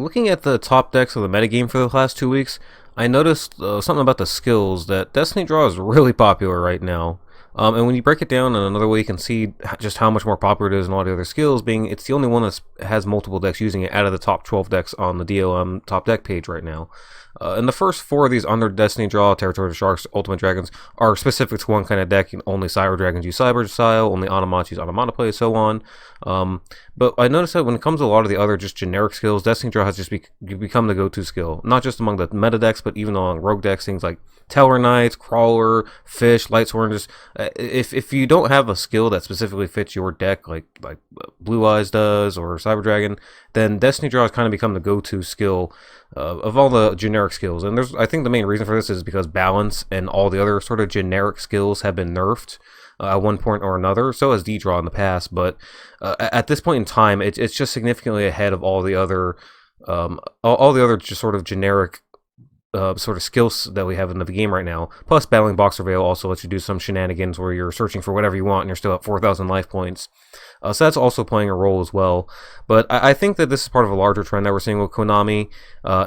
Looking at the top decks of the metagame for the last 2 weeks, I noticed something about the skills that Destiny Draw is really popular right now. And when you break it down in another way, you can see just how much more popular it is than a lot of the other skills, being it's the only one that has multiple decks using it out of the top 12 decks on the DLM top deck page right now. And the first four of these under Destiny Draw, Territory of Sharks, Ultimate Dragons, are specific to one kind of deck. Only Cyber Dragons use Cyber Style, only Automats use Automata, so on. But I noticed that when it comes to a lot of the other just generic skills, Destiny Draw has just become the go-to skill. Not just among the meta decks, but even among rogue decks, things like Teller Knights, Crawler, Fish, Lightsworn. Just if you don't have a skill that specifically fits your deck, like Blue Eyes does or Cyber Dragon, then Destiny Draw has kind of become the go-to skill of all the generic skills. And I think the main reason for this is because balance and all the other sort of generic skills have been nerfed at one point or another. So has D-Draw in the past, but at this point in time, it's just significantly ahead of all the other just sort of generic sort of skills that we have in the game right now. Plus, battling Boxer Veil also lets you do some shenanigans where you're searching for whatever you want and you're still at 4,000 life points. So that's also playing a role as well. But I think that this is part of a larger trend that we're seeing with Konami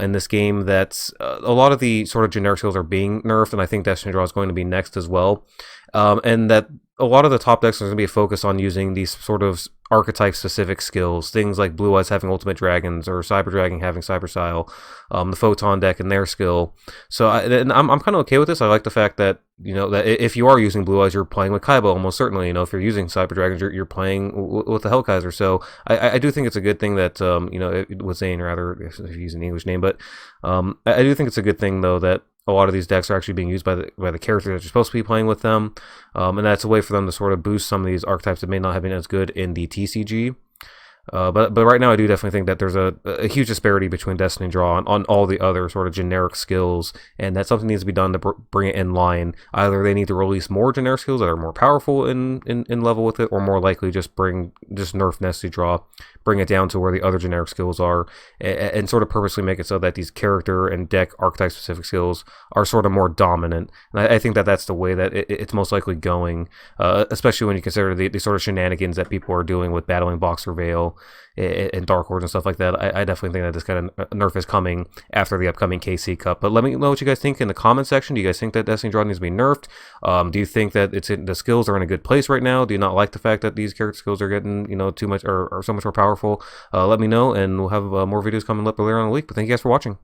in this game, that a lot of the sort of generic skills are being nerfed, and I think Destiny Draw is going to be next as well. And that a lot of the top decks are going to be focused on using these sort of archetype-specific skills, things like Blue Eyes having Ultimate Dragons or Cyber Dragon having Cyber Style, the Photon deck and their skill. So I'm kind of okay with this. I like the fact that, you know, that if you are using Blue Eyes, you're playing with Kaiba almost certainly. You know, if you're using Cyber Dragons, you're playing with the Hellkaiser. So I do think it's a good thing that, you know, with Zane, rather, if you use an English name, but I do think it's a good thing, though, that a lot of these decks are actually being used by the characters that you're supposed to be playing with them, and that's a way for them to sort of boost some of these archetypes that may not have been as good in the TCG. But right now, I do definitely think that there's a huge disparity between Destiny Draw on all the other sort of generic skills, and that something needs to be done to bring it in line. Either they need to release more generic skills that are more powerful in level with it, or more likely just nerf Destiny Draw, bring it down to where the other generic skills are, and sort of purposely make it so that these character and deck archetype specific skills are sort of more dominant. And I think that that's the way that it's most likely going, especially when you consider the sort of shenanigans that people are doing with battling Boxer Veil and Dark Horse and stuff like that. I definitely think that this kind of nerf is coming after the upcoming KC Cup. But let me know what you guys think in the comment section. Do you guys think that Destiny Draw needs to be nerfed? Do you think that the skills are in a good place right now? Do you not like the fact that these character skills are getting, you know, too much or so much more powerful? Let me know, and we'll have more videos coming up later on in the week. But thank you guys for watching.